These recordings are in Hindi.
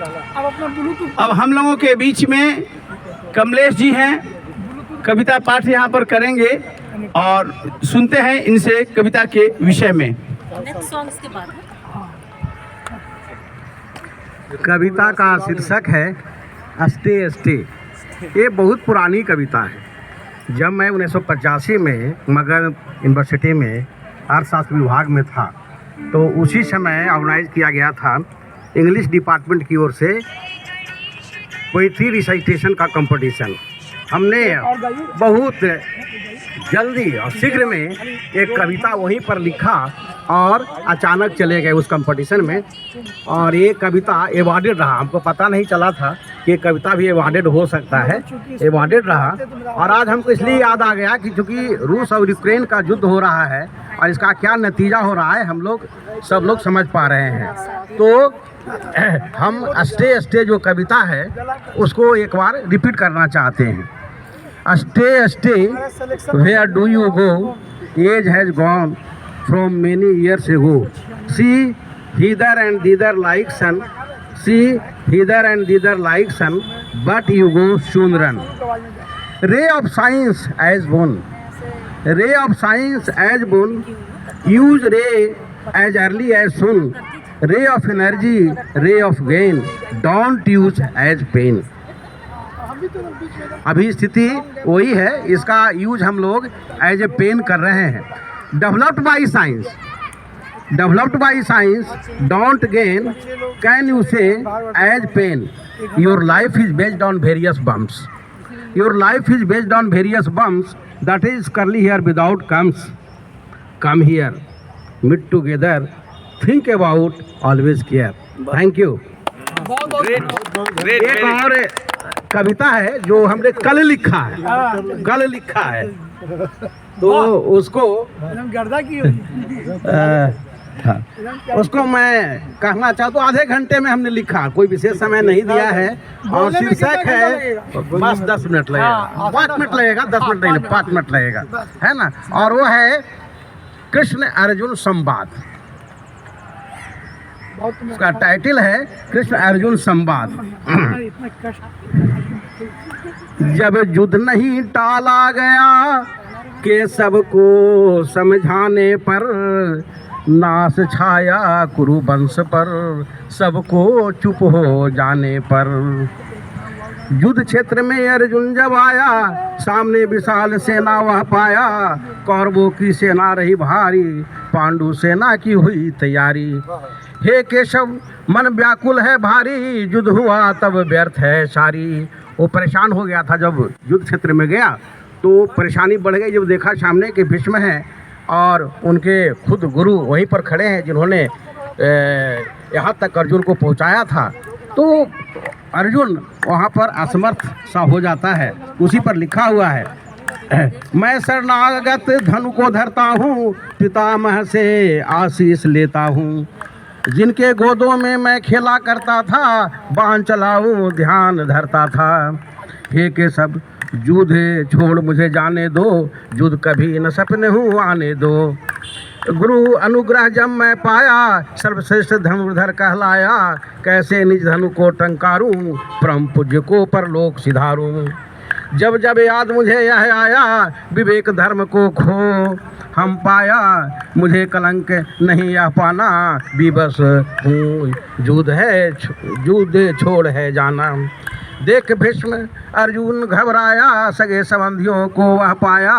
अब हम लोगों के बीच में कमलेश जी हैं, कविता पाठ यहाँ पर करेंगे और सुनते हैं इनसे कविता के विषय में। नेक्स्ट सॉन्ग्स के बाद कविता का शीर्षक है अस्टे अस्टे। ये बहुत पुरानी कविता है। जब मैं 1985 में मगध यूनिवर्सिटी में अर्थशास्त्र विभाग में था तो उसी समय ऑर्गेनाइज किया गया था इंग्लिश डिपार्टमेंट की ओर से पोइट्री रिसाइटेशन का कंपटीशन। हमने बहुत जल्दी और शीघ्र में एक कविता वहीं पर लिखा और अचानक चले गए उस कंपटीशन में, और ये कविता अवॉर्डेड रहा। हमको पता नहीं चला था कि ये कविता भी अवॉर्डेड हो सकता है, अवॉर्डेड रहा। और आज हमको इसलिए याद आ गया कि चूँकि रूस और यूक्रेन का युद्ध हो रहा है और इसका क्या नतीजा हो रहा है हम लोग सब लोग समझ पा रहे हैं। तो हम अस्टे अस्टे जो कविता है उसको एक बार रिपीट करना चाहते हैं। अस्टे अस्टे where do you go, age has gone from many years ago, see hither and thither like sun, see hither and thither like sun, but you go soon run. Ray of science as bone, ray of science as bone, use ray as early as soon, ray of energy ray of gain, don't use as pain. अभी स्थिति वही है, इसका यूज हम लोग एज ए पेन कर रहे हैं। Developed by science, developed by science, don't gain, can you say as pain, your life is based on various bombs, your life is based on various bombs, that is curly hair without combs, come here meet together, think about always care. Thank you. एक और कविता है जो हमने कल लिखा है, कल लिखा है, तो उसको उसको मैं कहना चाहता हूँ। आधे घंटे में हमने लिखा, कोई विशेष समय नहीं दिया है, और शीर्षक है बस 10 मिनट लगेगा, 5 मिनट लगेगा, 10 मिनट नहीं 5 मिनट लगेगा, है ना। और वो है कृष्ण अर्जुन संवाद। उसका टाइटल है कृष्ण अर्जुन संवाद। जब युद्ध नहीं टाला गया के सबको समझाने पर, नाश छाया कुरु वंश पर सबको चुप हो जाने पर। युद्ध क्षेत्र में अर्जुन जब आया, सामने विशाल सेना वह पाया, कौरवों की सेना रही भारी, पांडु सेना की हुई तैयारी। हे केशव मन व्याकुल है भारी, युद्ध हुआ तब व्यर्थ है सारी। वो परेशान हो गया था, जब युद्ध क्षेत्र में गया तो परेशानी बढ़ गई जब देखा सामने के भीष्म हैं और उनके खुद गुरु वहीं पर खड़े हैं जिन्होंने यहाँ तक अर्जुन को पहुँचाया था। तो अर्जुन वहाँ पर असमर्थ सा हो जाता है। उसी पर लिखा हुआ है, मैं शरणागत धनु को धरता हूँ, पितामह से आशीष लेता हूँ। जिनके गोदों में मैं खेला करता था, बाण चलाऊं ध्यान धरता था। हे के सब युद्ध छोड़ मुझे जाने दो, युद्ध कभी न सपने हूँ आने दो। गुरु अनुग्रह जब मैं पाया, सर्वश्रेष्ठ धनुर्धर कहलाया। कैसे निज धनु को टंकारूं, परम पूज्य को परलोक सिधारूं। जब जब याद मुझे यह आया, विवेक धर्म को खो हम पाया। मुझे कलंक नहीं यह पाना, विवश हूँ युद्ध है युद्ध छोड़ है जाना। देख भीष्म अर्जुन घबराया, सगे संबंधियों को वह पाया।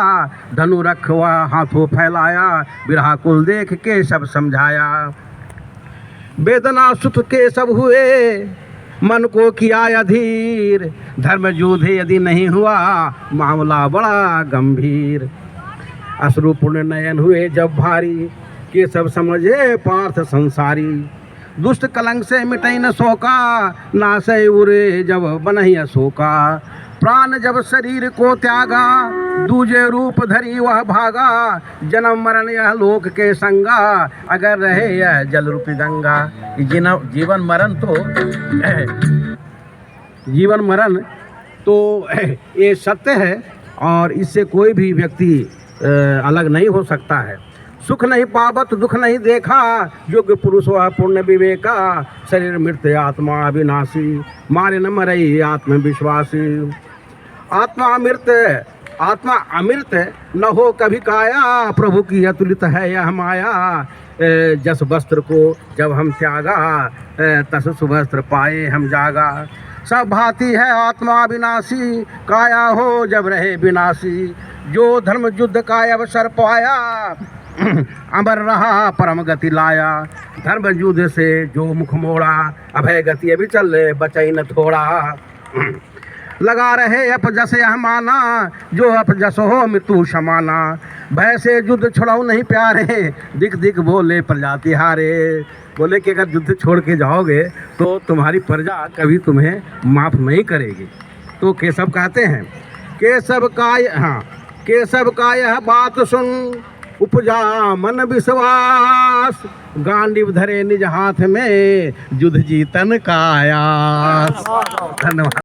धनु रखवा हाथों फैलाया, विराकुल देख के सब समझाया। वेदना सुख के सब हुए, मन को किया अधीर। धर्म युद्ध यदि नहीं हुआ, मामला बड़ा गंभीर। अश्रुपूर्ण नयन हुए जब भारी, के सब समझे पार्थ संसारी। दुष्ट कलंक से मिटई न शोका, नासै उरे जब बनहि अशोका। प्राण जब शरीर को त्यागा, दूजे रूप धरी वह भागा। जन्म मरण यह लोक के संगा, अगर रहे यह जल रूपी गंगा। जीवन मरण तो ये सत्य है और इससे कोई भी व्यक्ति अलग नहीं हो सकता है। सुख नहीं पावत दुख नहीं देखा, योग्य पुरुष वह पूर्ण विवेका। शरीर मृत आत्मा अविनाशी, मारे न मरई आत्मविश्वासी। आत्मा अमृत न हो कभी काया, प्रभु की अतुलित है यह माया। जस वस्त्र को जब हम त्यागा, तस सुवस्त्र पाए हम जागा। सब भांति है आत्मा विनाशी, काया हो जब रहे विनाशी। जो धर्म युद्ध का अवसर पाया, अमर रहा परम गति लाया। धर्म युद्ध से जो मुख मोड़ा, अभय गति अभी चल बचई न थोड़ा। लगा रहे अपजस यह माना, जो अपजस हो मृत्यु समाना। भय से युद्ध छुड़ाओ नहीं प्यारे, दिख दिख बोले प्रजा तिहारे। बोले कि अगर युद्ध छोड़ के जाओगे तो तुम्हारी प्रजा कभी तुम्हें माफ नहीं करेगी। तो केशव कहते हैं, केशव का यह बात सुन, उपजा मन विश्वास। गांडीव धरे निज हाथ में, युद्ध जीतन का आयास। धन्यवाद।